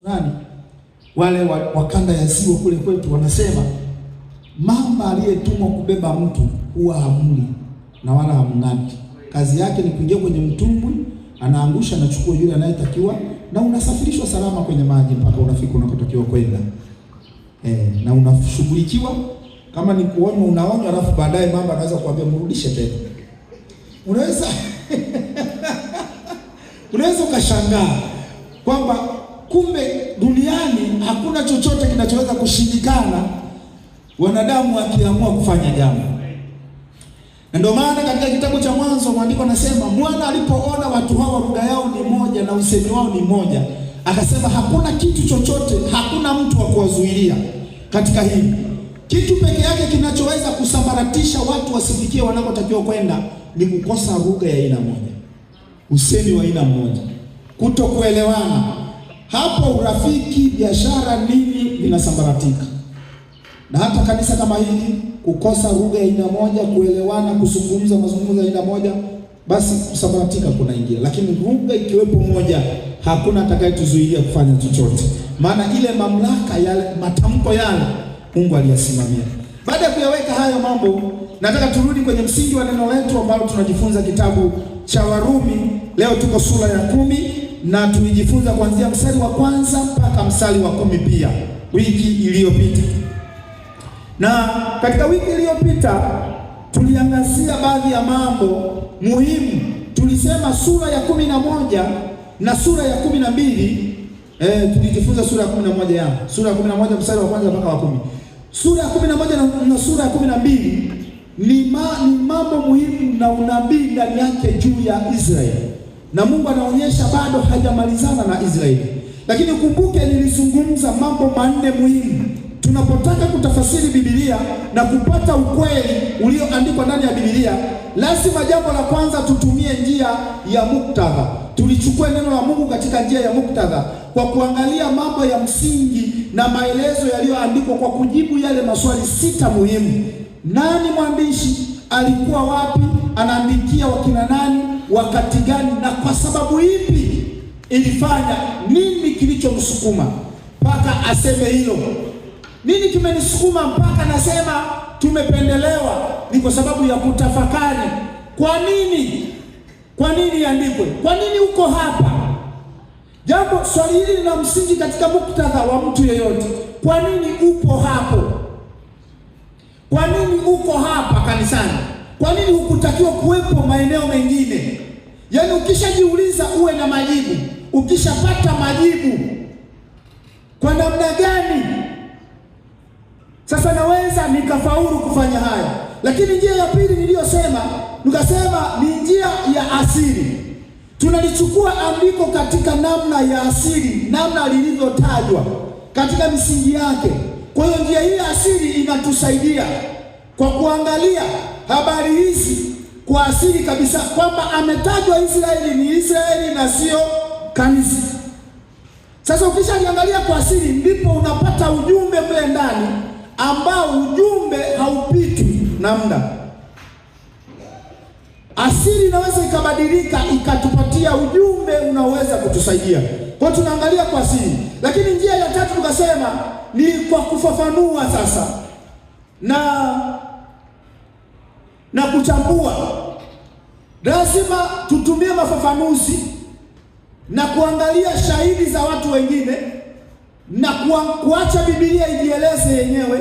Nani? Wale wa kanda ya ziwa kule kwetu wanasema mama aliyetumwa kubeba mtu huwa hamli na wala hamng'ati. Kazi yake ni kuingia kwenye mtumbwi, anaangusha, anachukua yule anayetakiwa, na unasafirishwa salama kwenye maji mpaka unafika unakotakiwa kwenda. Na unashughulikiwa, kama ni kuonywa unaonywa, alafu baadaye mama anaweza kuambia mrudishe tena. Unaweza ukashangaa kwamba kumbe duniani hakuna chochote kinachoweza kushindikana wanadamu wakiamua kufanya jambo. Na ndio maana katika kitabu cha Mwanzo maandiko anasema Bwana alipoona watu hawa lugha yao ni moja na usemi wao ni moja, akasema hakuna kitu chochote, hakuna mtu wa kuwazuilia katika hili. Kitu peke yake kinachoweza kusambaratisha watu wasifikie wanakotakiwa kwenda ni kukosa lugha ya aina moja, usemi wa aina moja, kutokuelewana. Hapo urafiki, biashara, nini vinasambaratika. Na hata kanisa kama hili kukosa lugha ya aina moja, kuelewana, kuzungumza mazungumzo ya aina moja, basi kusambaratika kunaingia. Lakini lugha ikiwepo moja, hakuna atakayetuzuilia kufanya chochote. Maana ile mamlaka yale, matamko yale Mungu aliyasimamia. Baada ya kuyaweka hayo mambo, nataka turudi kwenye msingi wa neno letu ambalo tunajifunza kitabu cha Warumi. Leo tuko sura ya 10 na tulijifunza kuanzia mstari wa kwanza mpaka mstari wa 10 pia wiki iliyopita. Na katika wiki iliyopita tuliangazia baadhi ya mambo muhimu. Tulisema sura ya 11 na sura ya 12, tulijifunza sura ya 11 ya. Sura ya 11 mstari wa kwanza mpaka wa 10. Sura ya 11 na sura ya 12 ni mambo muhimu na unabii ndani yake juu ya Israeli. Na Mungu anaonyesha bado hajamalizana na Israeli. Lakini kumbuke nilizungumza mambo 4 muhimu. Tunapotaka kutafasiri Biblia na kupata ukweli ulioandikwa ndani ya Biblia, lazima jambo la kwanza tutumie njia ya muktadha. Tulichukua neno la Mungu katika njia ya muktadha kwa kuangalia mambo ya msingi na maelezo yaliyoandikwa kwa kujibu yale maswali 6 muhimu. Nani mwandishi? Alikuwa wapi? Anaandikia wakina nani? Wakati gani? Na kwa sababu ipi ilifanya? Nini kilichomsukuma mpaka aseme hilo? Nini kimenisukuma mpaka nasema tumependelewa? Ni kwa sababu ya kutafakari. Kwa nini? Kwa nini iandikwe? Kwa nini uko hapa? Swali hili lina msingi katika muktadha wa mtu yeyote. Kwa nini upo hapo? Kwa nini uko hapa kanisani? Kwa nini hukutakiwa kuwepo maeneo mengine? Yaani ukishajiuliza uwe na majibu. Ukishapata majibu, kwa namna gani sasa naweza nikafaulu kufanya haya? Lakini njia ya pili niliyosema, nikasema ni njia ya asili. Tunalichukua andiko katika namna ya asili, namna lilivyotajwa katika misingi yake. Kwa hiyo njia hii asili inatusaidia kwa kuangalia habari hizi kwa asili kabisa, kwamba ametajwa Israeli ni Israeli na sio kanisa. Sasa ukishaliangalia kwa asili, ndipo unapata ujumbe mle ndani ambao ujumbe haupitwi na muda. Asili inaweza ikabadilika ikatupatia ujumbe unaoweza kutusaidia. Kwa tunaangalia kwa asili. Lakini njia ya tatu tukasema ni kwa kufafanua sasa na kuchambua. Lazima tutumie mafafanuzi na kuangalia shahidi za watu wengine na kuacha Biblia ijieleze yenyewe.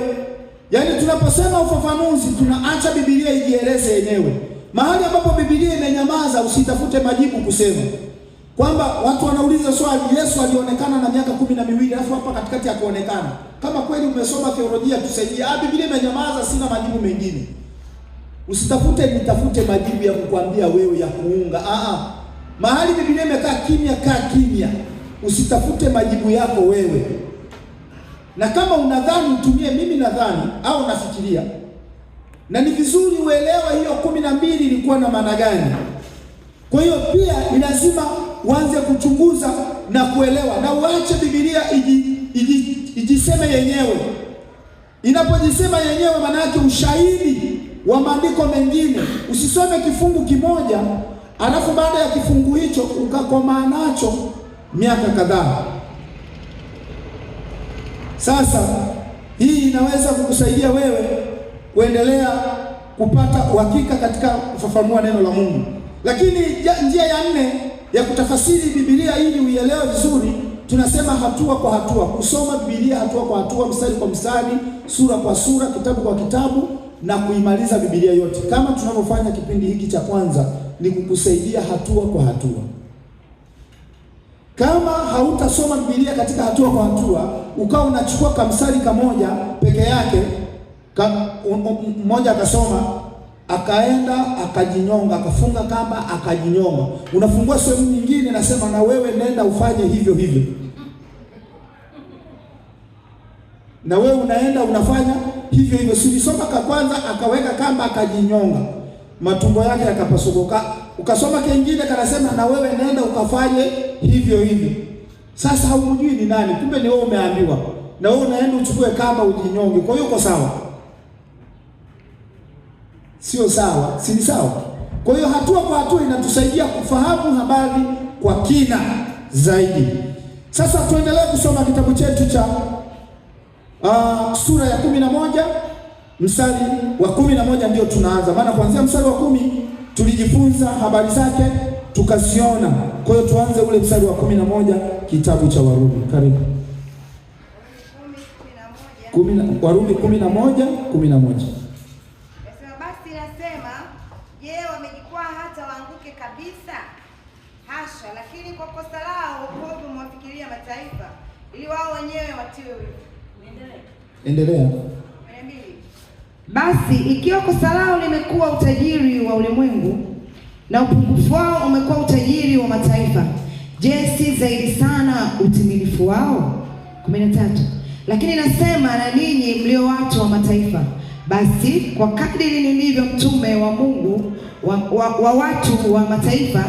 Yaani tunaposema ufafanuzi, tunaacha Biblia ijieleze yenyewe. Mahali ambapo Biblia imenyamaza, usitafute majibu kusema kwamba watu wanauliza swali, Yesu alionekana na miaka 12 alafu hapa katikati hakuonekana. Kama kweli umesoma theolojia tusaidie. Biblia imenyamaza, sina majibu mengine. Usitafute nitafute majibu ya kukwambia wewe ya kuunga. Mahali Biblia imekaa kimya, kaa kimya. Usitafute majibu yako wewe. Na kama unadhani utumie mimi nadhani au nafikiria, na ni vizuri uelewa hiyo 12 ilikuwa na maana gani. Kwa hiyo pia ni lazima uanze kuchunguza na kuelewa, na uache Biblia ijiseme yenyewe. Inapojisema yenyewe maana yake ushahidi wa maandiko mengine. Usisome kifungu kimoja alafu baada ya kifungu hicho ukakomaa nacho miaka kadhaa. Sasa hii inaweza kukusaidia wewe kuendelea kupata uhakika katika kufafanua neno la Mungu. Lakini njia ya 4 ya kutafasiri Biblia ili uielewe vizuri, tunasema hatua kwa hatua. Kusoma Biblia hatua kwa hatua, mstari kwa mstari, sura kwa sura, kitabu kwa kitabu, na kuimaliza Biblia yote. Kama tunavyofanya kipindi hiki cha kwanza, ni kukusaidia hatua kwa hatua. Kama hautasoma Biblia katika hatua kwa hatua, ukawa unachukua kamstari kamoja peke yake, mmoja akasoma akaenda akajinyonga, akafunga kamba akajinyonga, unafungua sehemu nyingine nasema na wewe nenda ufanye hivyo hivyo, na wewe unaenda unafanya hivyo hivyo. Silisoma kwa kwanza akaweka kamba akajinyonga, matumbo yake yakapasuka. Ukasoma kingine kanasema na wewe nenda ukafanye hivyo hivyo. Sasa haujui ni nani, kumbe ni wewe umeambiwa, na wewe unaenda uchukue kamba ujinyonge. Kwa hiyo uko sawa? Sio sawa, si sawa? Kwa hiyo hatua kwa hatua inatusaidia kufahamu habari kwa kina zaidi. Sasa tuendelee kusoma kitabu chetu cha sura ya 11 mstari wa 11 ndio tunaanza. Maana kuanzia mstari wa 10 tulijifunza habari zake tukaziona. Kwa hiyo tuanze ule mstari wa 11 kitabu cha Warumi. Karibu. Warumi 11:11. Basi nasema, je, wamejikwaa hata waanguke kabisa? Hasha, lakini kwa kosa lao wokovu mwafikiria mataifa, ili wao wenyewe watiwe wivu. Endelea. Basi ikiwa kosa lao limekuwa utajiri wa ulimwengu na upungufu wao umekuwa utajiri wa mataifa, je, si zaidi sana utimilifu wao? 13. Lakini nasema na ninyi mlio watu wa mataifa, basi kwa kadiri nilivyo mtume wa Mungu wa watu wa mataifa,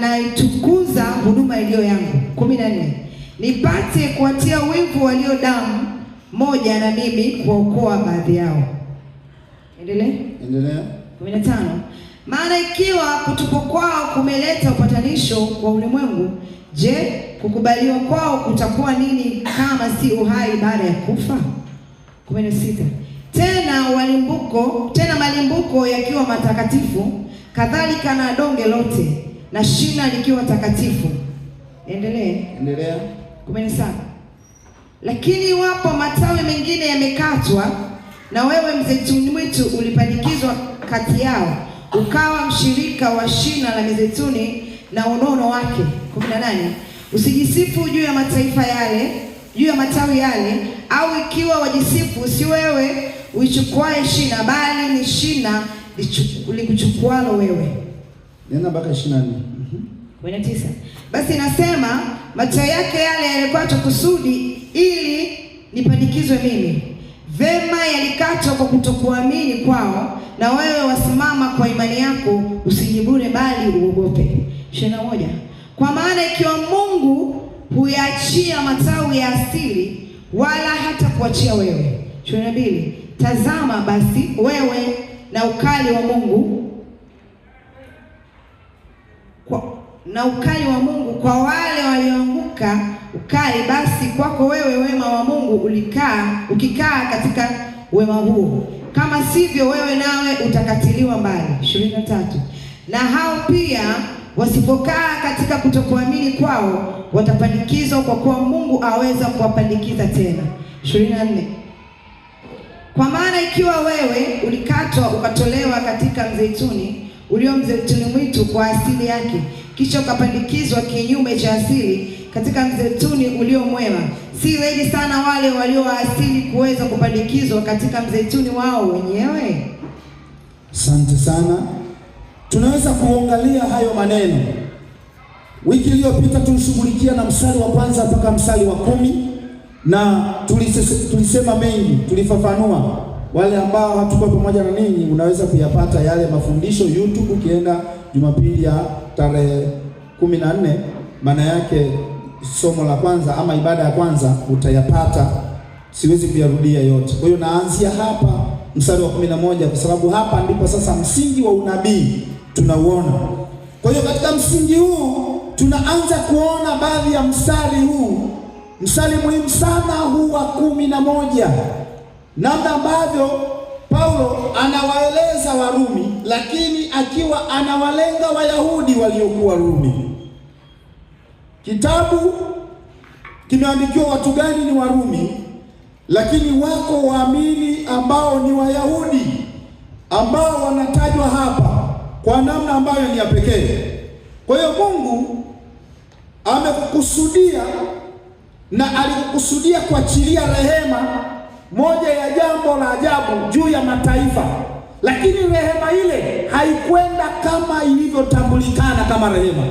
na itukuza huduma iliyo yangu. 14. Nipate kuwatia wivu walio damu moja na mimi kuokoa baadhi yao. Endelea. 15. Maana ikiwa kutupo kwao kumeleta upatanisho kwa ulimwengu, je, kukubaliwa kwao kutakuwa nini kama si uhai baada ya kufa? 16. Tena malimbuko yakiwa matakatifu, kadhalika na donge lote na shina likiwa takatifu. Endelea. 17. Lakini wapo matawi mengine yamekatwa, na wewe mzeituni mwitu ulipandikizwa kati yao, ukawa mshirika wa shina la mizeituni na unono wake. 18. Usijisifu juu ya mataifa yale, juu ya matawi yale, au ikiwa wajisifu, si wewe uichukuae shina, bali ni shina likuchukualo wewe. Nenda mpaka 24. 19. Basi nasema matawi yake yale yalikatwa kusudi ili nipandikizwe mimi. Vema, yalikatwa kwa kutokuamini kwao, na wewe wasimama kwa imani yako, usijibure bali uogope. 21. Kwa maana ikiwa Mungu huyaachia matawi ya asili, wala hata kuachia wewe. 22. Tazama basi wewe na ukali wa Mungu kwa wale walioanguka ukali, basi kwako wewe wema wa Mungu ukikaa katika wema huo. Kama sivyo, wewe nawe utakatiliwa mbali. 23. Na hao pia wasipokaa katika kutokuamini kwao watapandikizwa, kwa kuwa Mungu aweza kuwapandikiza tena. 24. Kwa maana ikiwa wewe ulikatwa ukatolewa katika mzeituni ulio mzeituni mwitu kwa asili yake, kisha ukapandikizwa kinyume cha asili katika mzeituni ulio mwema, si zaidi sana wale walio wa asili kuweza kupandikizwa katika mzeituni wao wenyewe? Asante sana. Tunaweza kuangalia hayo maneno. Wiki iliyopita tulishughulikia na mstari wa kwanza mpaka mstari wa 10, na tulisema mengi, tulifafanua. Wale ambao hatuko pamoja na ninyi, unaweza kuyapata yale mafundisho YouTube. Ukienda Jumapili ya tarehe 14, maana yake somo la kwanza ama ibada ya kwanza utayapata. Siwezi kuyarudia yote. Kwa hiyo naanzia hapa mstari wa 11, kwa sababu hapa ndipo sasa msingi wa unabii tunauona. Kwa hiyo katika msingi huu tunaanza kuona baadhi ya mstari huu mstari muhimu sana huu wa 11, namna ambavyo Paulo anawaeleza Warumi, lakini akiwa anawalenga Wayahudi waliokuwa Rumi. Kitabu kimeandikiwa watu gani? Ni Warumi, lakini wako waamini ambao ni Wayahudi ambao wanatajwa hapa kwa namna ambayo ni ya pekee. Kwa hiyo Mungu amekukusudia na alikukusudia kuachilia rehema, moja ya jambo la ajabu juu ya mataifa, lakini rehema ile haikwenda kama ilivyotambulikana kama rehema.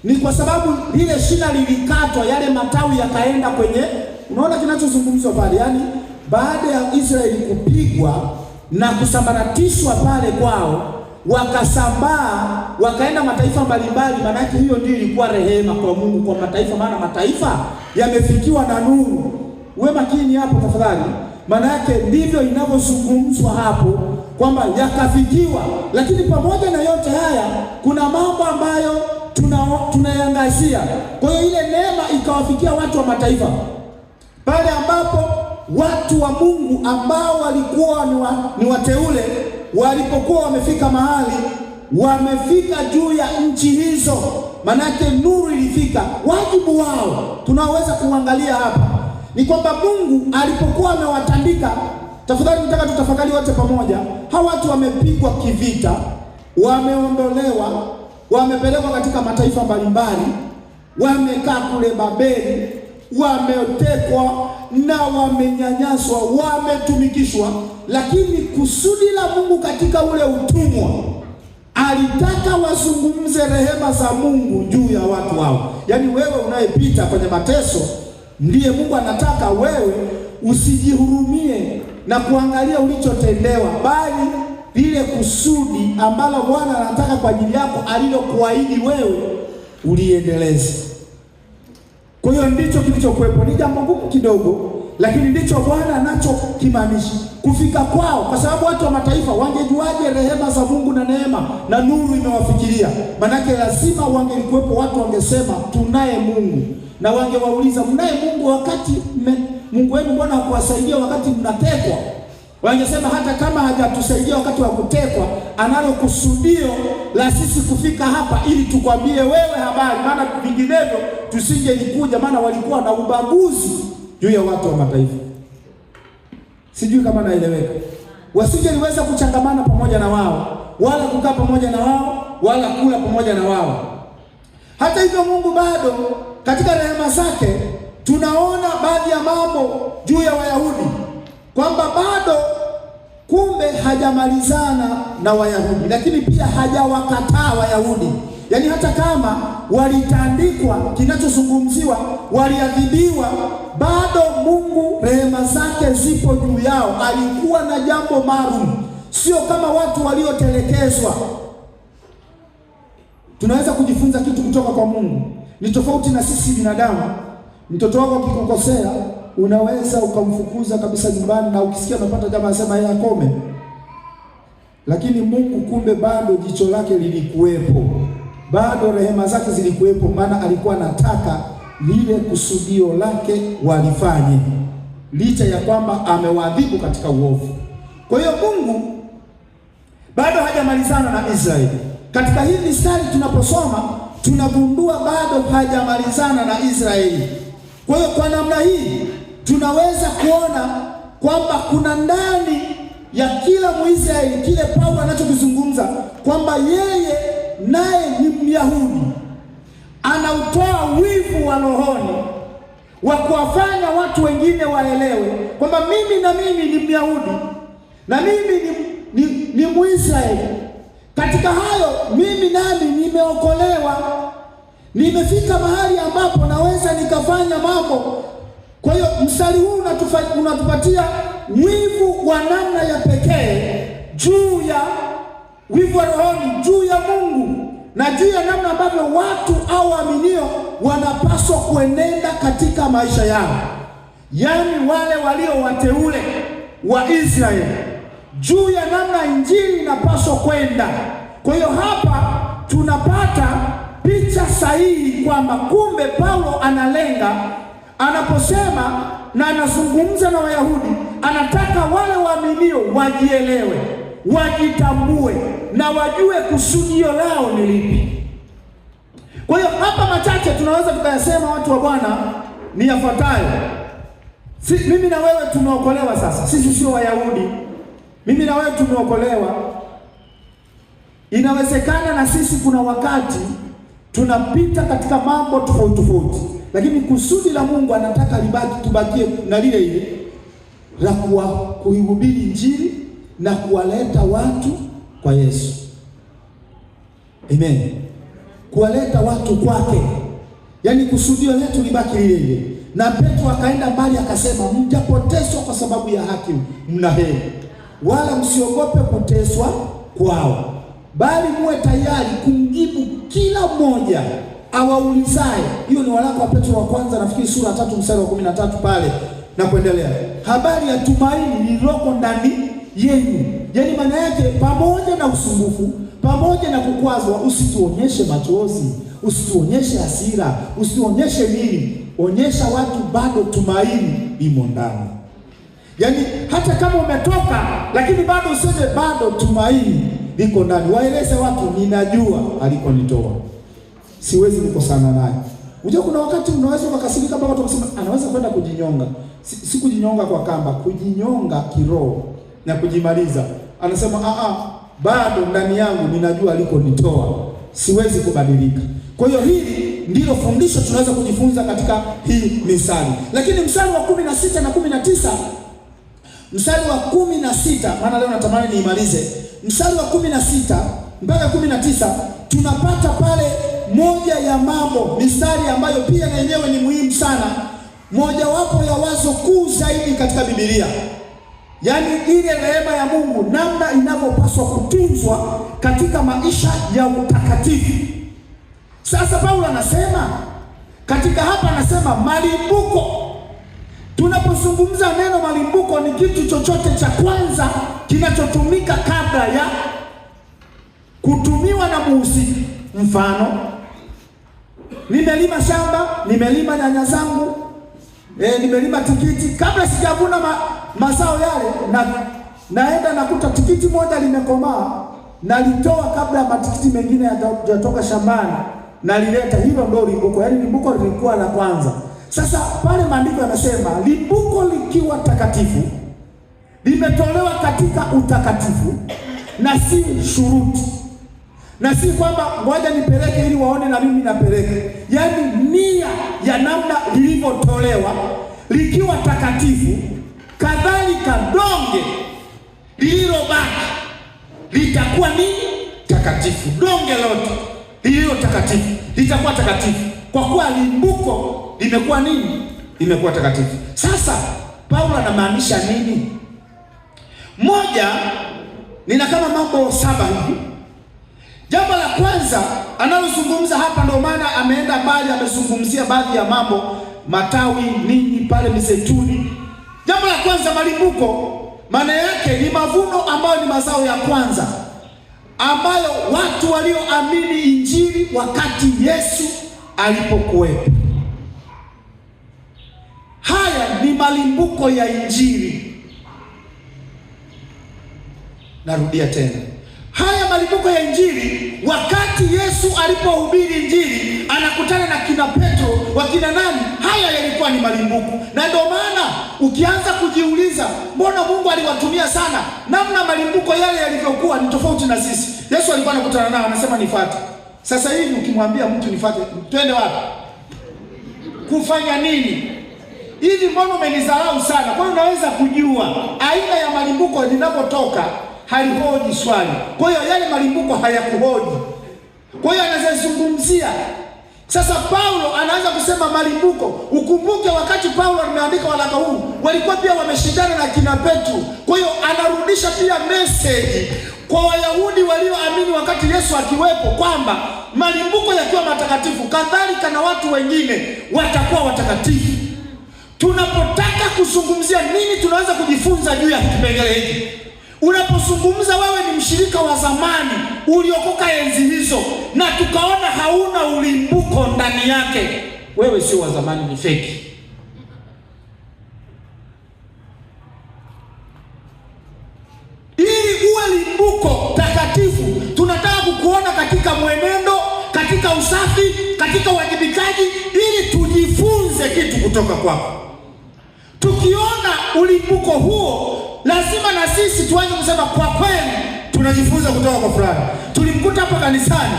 Ni kwa sababu lile shina lilikatwa, yale matawi yakaenda kwenye, unaona kinachozungumzwa pale, yaani baada ya Israeli kupigwa na kusambaratishwa pale kwao, wakasambaa wakaenda mataifa mbalimbali. Maana yake hiyo ndio ilikuwa rehema kwa Mungu kwa mataifa, maana mataifa yamefikiwa na nuru. Uwe makini hapo tafadhali, maana yake ndivyo inavyozungumzwa hapo kwamba yakafikiwa. Lakini pamoja na yote haya kuna mambo ambayo tunayangazia. Kwa hiyo ile neema ikawafikia watu wa mataifa pale ambapo watu wa Mungu ambao walikuwa ni wateule walipokuwa wamefika mahali, wamefika juu ya nchi hizo, manake nuru ilifika. Wajibu wao tunaweza kuangalia hapa ni kwamba Mungu alipokuwa amewatandika, tafadhali nataka tutafakari wote pamoja. Hawa watu wamepigwa kivita, wameondolewa, wamepelekwa katika mataifa mbalimbali, wamekaa kule Babeli, wametekwa na wamenyanyaswa, wametumikishwa. Lakini kusudi la Mungu katika ule utumwa, alitaka wazungumze rehema za Mungu juu ya watu hao. Yaani wewe unayepita kwenye mateso, ndiye Mungu anataka wewe usijihurumie na kuangalia ulichotendewa, bali lile kusudi ambalo Bwana anataka kwa ajili yako alilokuahidi wewe uliendeleze. Kwa hiyo ndicho kilichokuwepo. Ni jambo ngumu kidogo, lakini ndicho Bwana anachokimaanisha kufika kwao, kwa sababu watu wa mataifa wangejuaje rehema za Mungu na neema na nuru imewafikiria? Manake lazima wangelikuwepo watu wangesema tunaye Mungu, na wangewauliza mnaye Mungu wakati Mungu wenu mbona hakuwasaidia wakati mnatekwa? Wangesema hata kama hajatusaidia wakati wa kutekwa, analo kusudio la sisi kufika hapa ili tukwambie wewe habari, maana vinginevyo tusingelikuja, maana walikuwa na ubaguzi juu ya watu wa mataifa. Sijui kama naeleweka. Wasingeliweza kuchangamana pamoja na wao, wala kukaa pamoja na wao, wala kula pamoja na wao. Hata hivyo Mungu bado katika rehema zake tunaona baadhi ya mambo juu ya Wayahudi, kwamba bado kumbe hajamalizana na Wayahudi, lakini pia hajawakataa Wayahudi. Yaani hata kama walitandikwa, kinachozungumziwa waliadhibiwa, bado Mungu rehema zake zipo juu yao. Alikuwa na jambo maalum, sio kama watu waliotelekezwa. Tunaweza kujifunza kitu kutoka kwa Mungu. Ni tofauti na sisi binadamu. Mtoto wako akikukosea, unaweza ukamfukuza kabisa nyumbani, na ukisikia unapata jamaa anasema yeye akome. Lakini Mungu kumbe bado jicho lake lilikuwepo, bado rehema zake zilikuwepo, maana alikuwa anataka lile kusudio lake walifanye, licha ya kwamba amewaadhibu katika uovu. Kwa hiyo Mungu bado hajamalizana na Israeli. Katika hii mistari tunaposoma, tunagundua bado hajamalizana na Israeli. Kwa hiyo kwa namna hii tunaweza kuona kwamba kuna ndani ya kila Mwisraeli kile Paulo anachokizungumza, kwamba yeye naye ni Myahudi, anautoa wivu wa rohoni wa kuwafanya watu wengine waelewe kwamba mimi ni Myahudi na mimi ni Mwisraeli. Katika hayo mimi nami nimeokolewa, nimefika mahali ambapo naweza nikafanya mambo. Kwa hiyo mstari huu unatupatia wivu wa namna ya pekee juu ya wivu wa rohoni juu ya Mungu, na juu ya namna ambavyo watu au waaminio wanapaswa kuenenda katika maisha yao, yaani wale walio wateule wa Israeli, juu ya namna injili inapaswa kwenda. Kwa hiyo hapa tunapata picha sahihi kwamba kumbe Paulo analenga anaposema na anazungumza na Wayahudi, anataka wale waaminio wajielewe, wajitambue na wajue kusudio lao ni lipi. Kwa hiyo hapa machache tunaweza tukayasema, watu wa Bwana, ni yafuatayo. Mimi na wewe tumeokolewa sasa. Sisi sio Wayahudi. Mimi na wewe tumeokolewa. Inawezekana na sisi kuna wakati tunapita katika mambo tofauti tofauti, lakini kusudi la Mungu anataka tubakie na lile ile la kuihubiri Injili na kuwaleta watu kwa Yesu. Amen. Kuwaleta watu kwake. Yaani kusudio letu libaki lile ile. Na Petro akaenda mbali akasema, mjapoteswa kwa sababu ya haki, mna heri. Wala msiogope kuteswa kwao, bali muwe tayari kumjibu kila mmoja awaulizaye. Hiyo ni waraka wa Petro wa kwanza, nafikiri sura 3 mstari wa 13 pale na kuendelea. Habari ya tumaini lililoko ndani yenu. Yaani maana yake, pamoja na usumbufu, pamoja na kukwazwa, usituonyeshe machozi, usituonyeshe hasira, usituonyeshe nini. Onyesha watu bado tumaini limo ndani. Yaani hata kama umetoka, lakini bado useme bado tumaini liko ndani. Waeleze watu, ninajua alikonitoa, siwezi kukosana naye. Unajua kuna wakati unaweza ukakasirika mpaka watu wasema anaweza kwenda kujinyonga. Si kujinyonga kwa kamba, kujinyonga kiroho na kujimaliza. Anasema bado ndani yangu ninajua alikonitoa, siwezi kubadilika. Kwa hiyo hili ndilo fundisho tunaweza kujifunza katika hii misali. Lakini mstari wa 16 na 19, mstari wa 16, maana leo natamani niimalize. Mstari wa 16 mpaka 19 tunapata pale moja ya mambo, mistari ambayo pia na yenyewe ni muhimu sana, mojawapo ya wazo kuu zaidi katika Biblia. Yaani ile rehema ya Mungu, namna inavyopaswa kutunzwa katika maisha ya utakatifu. Sasa Paulo anasema katika hapa, anasema malimbuko. Tunapozungumza neno malimbuko, ni kitu chochote cha kwanza kinachotumika kabla ya kutumiwa na muhusika. Mfano, nimelima shamba, nimelima nyanya zangu, nimelima tikiti. Kabla sijavuna mazao yale, naenda nakuta tikiti moja limekomaa, nalitoa kabla ya matikiti mengine yatoka shambani, nalileta. Hilo ndio limbuko. Yaani limbuko lilikuwa la kwanza. Sasa pale maandiko yanasema limbuko likiwa takatifu, limetolewa katika utakatifu na si shuruti, na si kwamba ngoja nipeleke ili waone na mimi napeleke. Yaani nia ya namna lilivyotolewa likiwa takatifu, kadhalika donge lililobaki litakuwa nini? Takatifu. Donge lote lililo takatifu litakuwa takatifu, kwa kuwa limbuko limekuwa nini? Limekuwa takatifu. Sasa Paulo anamaanisha nini? Moja, nina kama mambo 7 hivi. Jambo la kwanza analozungumza hapa, ndio maana ameenda mbali, amezungumzia baadhi ya mambo, matawi nini pale mizeituni. Jambo la kwanza, malimbuko maana yake ni mavuno ambayo ni mazao ya kwanza ambayo watu walioamini Injili wakati Yesu alipokuwepo. Haya ni malimbuko ya Injili. Narudia tena. Haya malimbuko ya Injili, wakati Yesu alipohubiri Injili, anakutana na kina Petro, wakina nani? Haya yalikuwa ni malimbuko. Na ndio maana ukianza kujiuliza, mbona Mungu aliwatumia sana? Namna malimbuko yale yalivyokuwa ni tofauti na sisi. Yesu alikuwa anakutana nao, anasema nifuate. Sasa hivi ukimwambia mtu nifuate, twende wapi? Kufanya nini? Hivi mbona umenidharau sana? Kwa hiyo unaweza kujua aina ya malimbuko linapotoka halihoji swali. Kwa hiyo yale malimbuko hayakuhoji. Kwa hiyo anazungumzia. Sasa Paulo anaanza kusema malimbuko. Ukumbuke wakati Paulo ameandika waraka huu, walikuwa pia wameshindana na kina Petro. Kwa hiyo anarudisha pia message kwa Wayahudi walioamini wakati Yesu akiwepo, kwamba malimbuko yakiwa matakatifu, kadhalika na watu wengine watakuwa watakatifu. Tunapotaka kuzungumzia nini tunaweza kujifunza juu ya kipengele hiki? Unapozungumza wewe ni mshirika wa zamani uliokoka enzi hizo, na tukaona hauna ulimbuko ndani yake, wewe sio wa zamani, ni feki. malimbuko takatifu, tunataka kukuona katika mwenendo, katika usafi, katika uwajibikaji, ili tujifunze kitu kutoka kwako. Tukiona ulimbuko huo, lazima na sisi tuanze kusema kwa kweli tunajifunza kutoka kwa fulani. Tulimkuta hapa kanisani,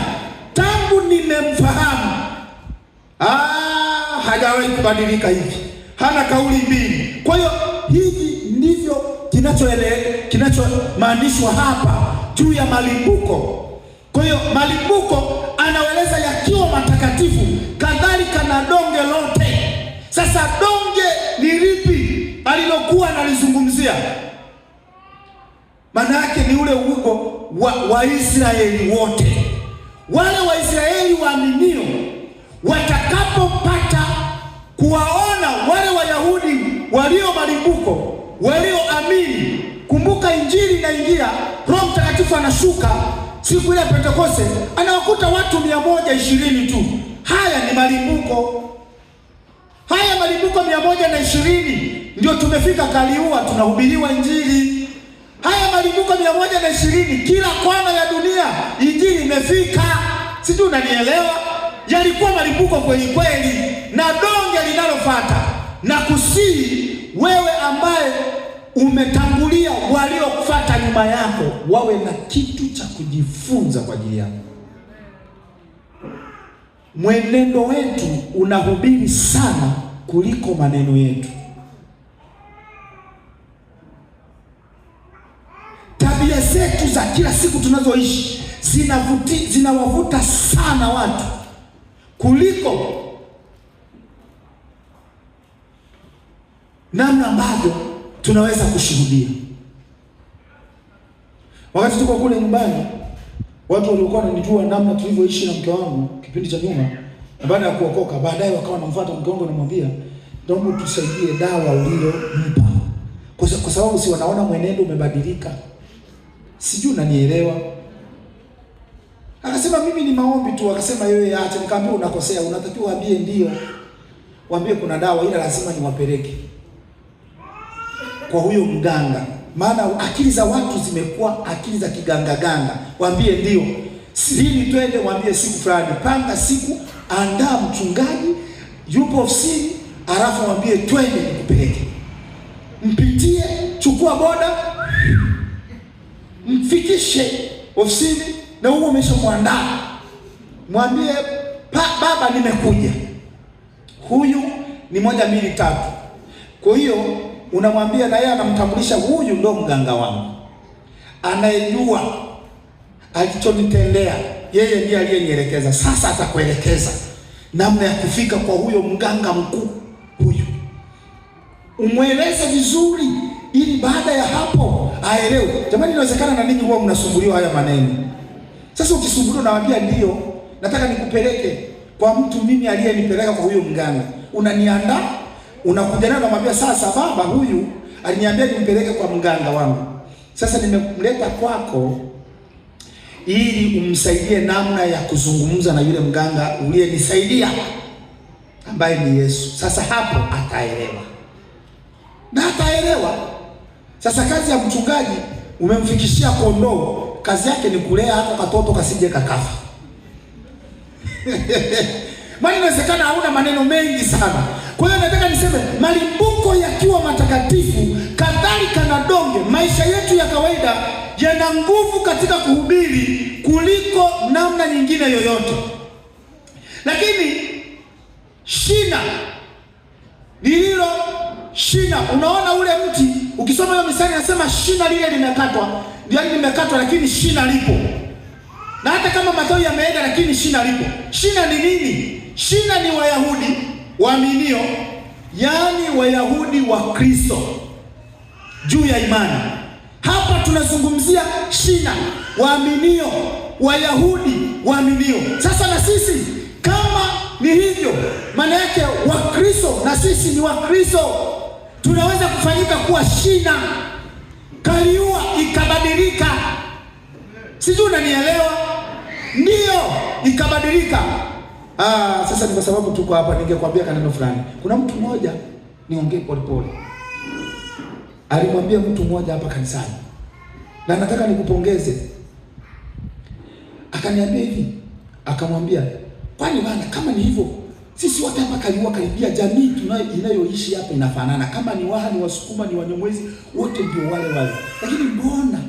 tangu nimemfahamu hajawahi kubadilika hivi, hana kauli mbili. Kwa hiyo hivi ndivyo kinachomaanishwa hapa juu ya malimbuko. Kwa hiyo malimbuko anaweleza yakiwa matakatifu, kadhalika na donge lote. Sasa donge ni lipi alilokuwa analizungumzia? Maana yake ni ule ugo wa Israeli wote. Wale Waisraeli waaminio watakapopata kuwaona wale Wayahudi walio malimbuko, walioamini. Kumbuka injili inaingia, Roho Mtakatifu anashuka siku ile ya Pentekoste, anawakuta watu 120 tu. Haya ni malimbuko. Haya malimbuko 120 ndio tumefika Kaliua, tunahubiriwa injili. Haya malimbuko 120, kila kona ya dunia injili imefika. Sijui unanielewa? Yalikuwa malimbuko kweli kweli. Na donge linalofuata, na kusii wewe ambaye umetangulia waliokufuata nyuma yako, wawe na kitu cha kujifunza kwa ajili yako. Mwenendo wetu unahubiri sana kuliko maneno yetu. Tabia zetu za kila siku tunazoishi zinawavuta sana watu kuliko namna ambavyo tunaweza kushuhudia. Wakati tuko kule nyumbani, watu waliokuwa wananijua namna tulivyoishi na mke wangu kipindi cha nyuma, na baada ya kuokoka, baadaye wakawa wanamfuata mke wangu, namwambia, "Naomba tusaidie dawa uliyompa." Kwa sababu si wanaona mwenendo umebadilika. Sijui unanielewa? Akasema mimi ni maombi tu. Akasema yeye acha. Nikamwambia unakosea, unatakiwa waambie ndio. Waambie kuna dawa, ila lazima niwapeleke kwa huyo mganga. Maana akili za watu zimekuwa akili za kiganga. Waambie ndio. Lini twende? Waambie siku fulani. Panga siku, andaa mchungaji yupo ofisini, alafu waambie twende nikupeleke. Mpitie, chukua boda, mfikishe ofisini na huo umeshamwandaa. Mwambie baba nimekuja. Huyu ni 1 2 3. Kwa hiyo unamwambia, na yeye anamtambulisha, huyu ndo mganga wangu, anayejua alichonitendea, yeye ndiye aliyenielekeza. Sasa atakuelekeza namna ya kufika kwa huyo mganga mkuu huyu. Umweleze vizuri ili baada ya hapo aelewe. Jamani, inawezekana na ninyi huwa mnasumbuliwa haya maneno. Sasa ukisumbuliwa, nawaambia ndio, nataka nikupeleke kwa mtu mimi aliyenipeleka kwa huyo mganga. Unaniandaa, unakuja naye, unamwambia, sasa baba huyu aliniambia nimpeleke kwa mganga wangu. Sasa nimemleta kwako ili umsaidie namna ya kuzungumza na yule mganga uliyenisaidia ambaye ni Yesu. Sasa hapo ataelewa. Na ataelewa. Sasa kazi ya mchungaji, umemfikishia kondoo, kazi yake ni kulea hata katoto kasije kakafa. Maana inawezekana hauna maneno mengi sana. Kwa hiyo nataka niseme, malimbuko yakiwa matakatifu, kadhalika na donge, maisha yetu ya kawaida yana nguvu katika kuhubiri kuliko namna nyingine yoyote. Lakini shina lililo shina, unaona ule mti, ukisoma hiyo misali inasema shina lile limekatwa. Ndio limekatwa, lakini shina lipo. Na hata kama matawi yameenda, lakini shina lipo. Shina ni nini? Shina ni Wayahudi waaminio, yaani Wayahudi wa Kristo juu ya imani. Hapa tunazungumzia shina, waaminio, Wayahudi waaminio. Sasa na sisi kama ni hivyo, maana yake Wakristo na sisi ni Wakristo, tunaweza kufanyika kuwa shina. Kaliua ikabadilika. Sijui unanielewa? Ndio, ikabadilika. Sasa ni kwa sababu tuko hapa, ningekwambia kaneno fulani. Kuna mtu mmoja, niongee polepole, alimwambia mtu mmoja hapa kanisani, na nataka nikupongeze. Akaniambia hivi, akamwambia, kwani bana, kama ni hivyo sisi wote hapa karibia jamii inayoishi hapa inafanana. Kama ni Waha, ni Wasukuma, ni Wanyamwezi, wote ndio wale wale. Lakini mbona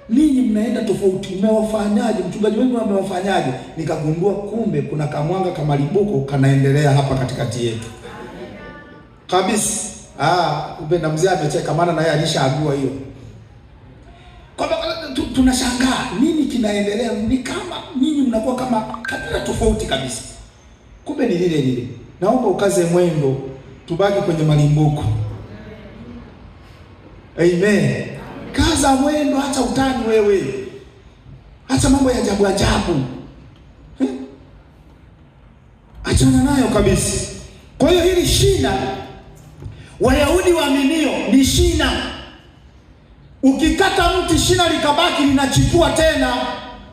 ninyi mnaenda tofauti? Umewafanyaje? Mchungaji wenu amewafanyaje? Nikagundua kumbe kuna kamwanga kama libuko kanaendelea hapa katikati yetu. Kabisa. Upenda mzee amecheka, maana naye alishaagua hiyo. Kwa tunashangaa nini kinaendelea, ni kama ninyi mnakuwa kama kabila tofauti kabisa. Kumbe ni lile. Naomba ukaze mwendo, tubaki kwenye malimbuko. Amen. Kaza mwendo, hata utani wewe. Hata mambo ya ajabu. Achana nayo kabisa. Kwa hiyo hili shina, Wayahudi waaminio ni shina. Ukikata mti shina likabaki linachipua tena,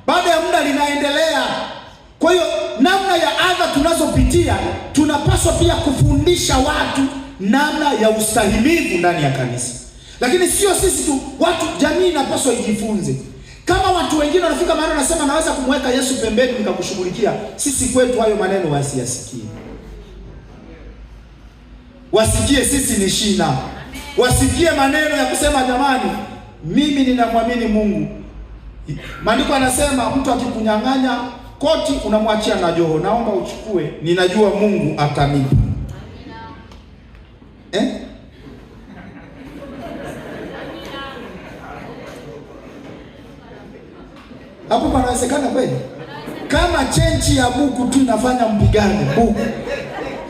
baada ya muda linaendelea. Kwa hiyo namna ya adha tunazopitia, tunapaswa pia kufundisha watu namna ya ustahimilivu ndani ya kanisa. Lakini sio sisi tu, watu, jamii inapaswa ijifunze. Kama watu wengine wanafika mahali wanasema naweza kumweka Yesu pembeni nikakushughulikia, sisi kwetu hayo maneno wasiyasikie. Wasikie sisi ni shina. Wasikie maneno ya kusema jamani, mimi ninamwamini Mungu. Maandiko yanasema mtu akikunyang'anya koti unamwachia na joho, naomba uchukue, ninajua Mungu atanipa. Hapo panawezekana kweli? Kama chenchi ya buku tu inafanya mpigane buku,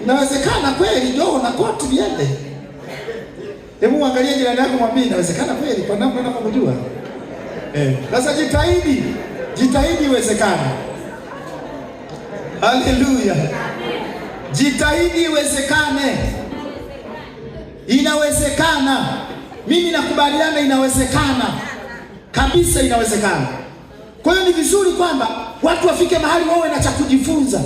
inawezekana kweli joho na koti viende? Hebu angalia jirani yako, mwambie inawezekana kweli kwa namna unapojua. Sasa jitahidi iwezekane. Haleluya. Jitahidi iwezekane. Inawezekana. Mimi nakubaliana, inawezekana. Kabisa inawezekana. Kwa hiyo ni vizuri kwamba watu wafike mahali wawe na cha kujifunza.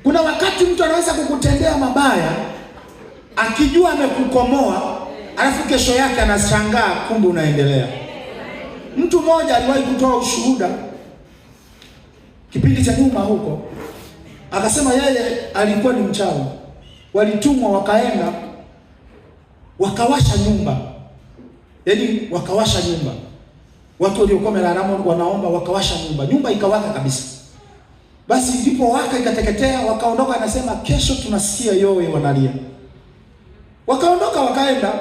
Kuna wakati mtu anaweza kukutendea mabaya akijua amekukomoa, alafu kesho yake anashangaa kumbe unaendelea. Mtu mmoja aliwahi kutoa ushuhuda kipindi cha nyuma huko, akasema yeye alikuwa ni mchawi. Walitumwa wakaenda wakawasha nyumba, yaani wakawasha nyumba. Watu waliokuwa wanaomba wakawasha nyumba ikawaka kabisa. Basi ndipo waka ikateketea, wakaondoka. Anasema kesho tunasikia yowe wanalia. Wakaondoka wakaenda,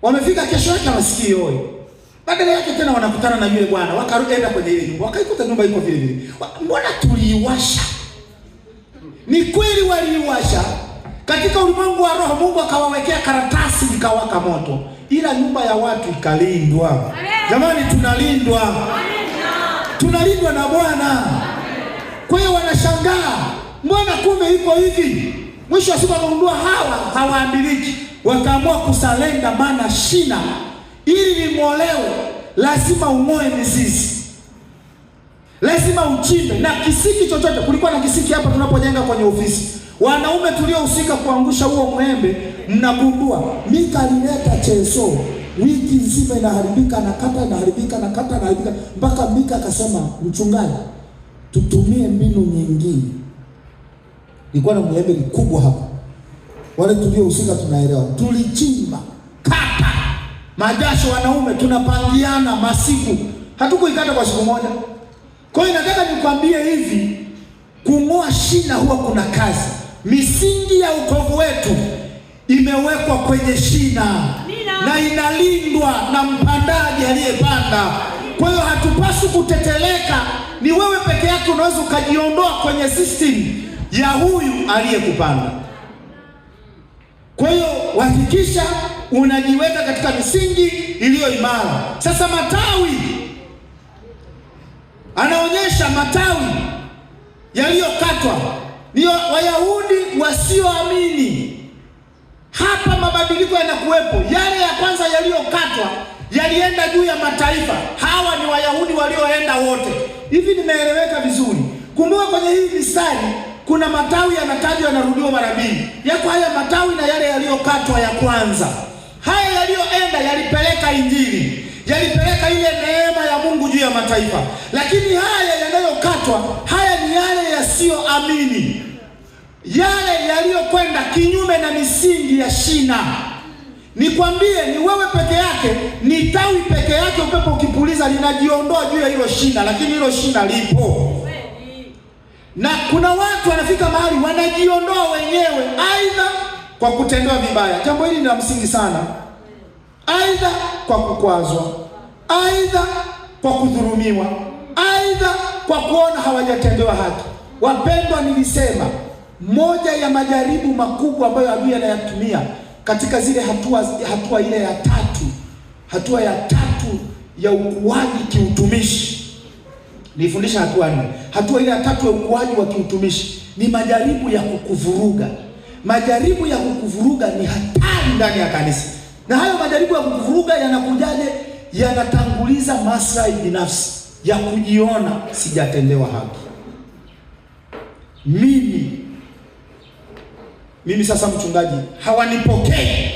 wamefika kesho yake wanasikia yowe. Badala yake tena wanakutana na yule bwana, wakaenda kwenye ile nyumba, wakaikuta nyumba iko vile vile. Mbona tuliiwasha? Ni kweli waliiwasha. Katika ulimwengu wa roho Mungu akawawekea karatasi ikawaka moto, ila nyumba ya watu ikalindwa. Jamani, tunalindwa. Tunalindwa na Bwana. Kwa hiyo wanashangaa, mbona kumbe iko hivi? Mwisho wa siku wakagundua hawaambiliki. Wakaamua kusalenda, maana shina ili ling'olewe lazima ung'oe mizizi. Lazima uchimbe na kisiki chochote. Kulikuwa na kisiki hapa tunapojenga kwenye ofisi. Wanaume tuliohusika kuangusha huo mwembe, mnagundua Mika alileta cheso, wiki nzima inaharibika, inaharibika mpaka Mika akasema, mchungaji, tutumie mbinu nyingine. Ilikuwa na mwembe mkubwa hapa. Wale tuliohusika tunaelewa. Tulichimba kata majasho, wanaume tunapangiana masiku. Hatukuikata kwa siku moja. Kwa hiyo nataka nikwambie hivi, kung'oa shina huwa kuna kazi. Misingi ya wokovu wetu imewekwa kwenye shina na inalindwa na mpandaji aliyepanda. Kwa hiyo hatupaswi kuteteleka. Ni wewe peke yake unaweza ukajiondoa kwenye system ya huyu aliyekupanda. Kwa hiyo hakikisha unajiweka katika misingi iliyo imara. Sasa matawi, anaonyesha matawi yaliyokatwa ni Wayahudi wasioamini. Hapa mabadiliko yanakuwepo. Yale ya kwanza yaliyokatwa yalienda juu ya mataifa. Hawa ni Wayahudi walioenda wote. Hivi nimeeleweka vizuri? Kumbuka kwenye hii mistari kuna matawi yanatajwa, yanarudiwa mara mbili. Yako haya matawi na yale yaliyokatwa ya kwanza. Haya yaliyoenda yalipeleka Injili. yalipeleka ile neema ya Mungu juu ya mataifa. Lakini haya yanayokatwa, haya ni yale yasiyoamini, yale yaliyokwenda kinyume na misingi ya shina. Nikwambie, ni wewe peke yake, ni tawi peke yake, upepo ukipuliza linajiondoa juu ya hilo shina, lakini hilo shina lipo. Na kuna watu wanafika mahali wanajiondoa wenyewe, aidha kwa kutendewa vibaya. Jambo hili ni la msingi sana. Aidha kwa kukwazwa, aidha kwa kudhulumiwa, aidha kwa kuona hawajatendewa haki. Wapendwa, nilisema moja ya majaribu makubwa ambayo adui anayatumia katika zile hatua ile ya tatu, hatua ya tatu ya ukuaji kiutumishi. Nifundisha hatua nne. Hatua ile ya tatu ya ukuaji wa kiutumishi ni majaribu ya kukuvuruga. Majaribu ya kukuvuruga ni hatari ndani ya kanisa. Na hayo majaribu ya kukuvuruga yanakujaje? Yanatanguliza maslahi binafsi ya kujiona sijatendewa haki. Mimi sasa mchungaji hawanipokei.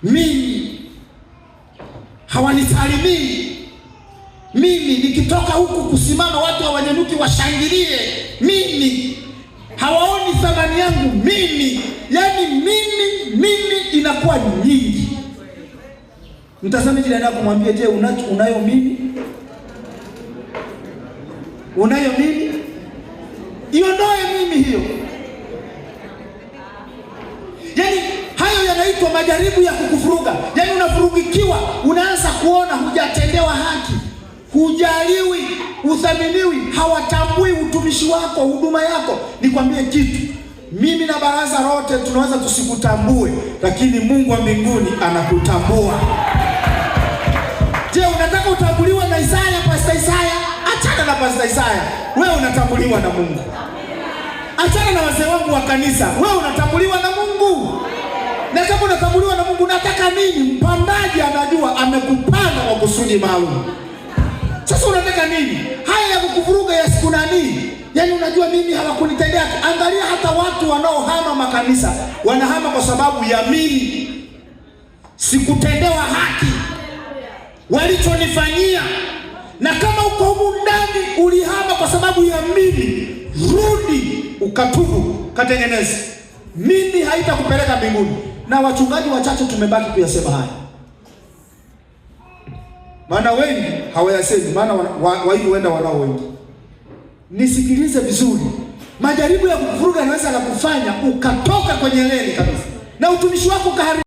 Mimi hawanisalimii. Mimi nikitoka huku kusimama watu hawanyanyuki washangilie. Mimi hawaoni thamani yangu. Mimi, yaani mimi inakuwa nyingi. Mtazame jirani yako, kumwambia, je, unayo mimi? Unayo mimi? Iondoe mimi hiyo. Yaani hayo yanaitwa majaribu ya kukuvuruga. Yaani unavurugikiwa, unaanza kuona hujatendewa haki, hujaliwi, uthaminiwi, hawatambui utumishi wako, huduma yako. Nikwambie kitu, mimi na baraza lote tunaweza tusikutambue, lakini Mungu wa mbinguni anakutambua. Je, unataka utambuliwe na Isaya, Pastor Isaya? Achana na Pastor Isaya. Wewe unatambuliwa na Mungu. Achana na wazee wangu wa kanisa. Wewe unatambuliwa na Mungu. Na kama unatambuliwa na Mungu, unataka nini? Mpandaji anajua amekupanda kwa kusudi maalum. Sasa unataka nini? Haya ya kukuvuruga ya siku nani? Yaani unajua mimi hawakunitendea. Angalia hata watu wanaohama makanisa, wanahama kwa sababu ya mimi sikutendewa haki walichonifanyia. Na kama uko humu ndani ulihama kwa sababu ya mimi, rudi ukatubu, katengeneze. Mimi haitakupeleka mbinguni. Na wachungaji wachache tumebaki kuyasema haya, maana wengi hawayasemi, maana waivi huenda wanao wengi. Nisikilize vizuri, majaribu ya kukuvuruga yanaweza kukufanya ukatoka kwenye leni kabisa na utumishi wako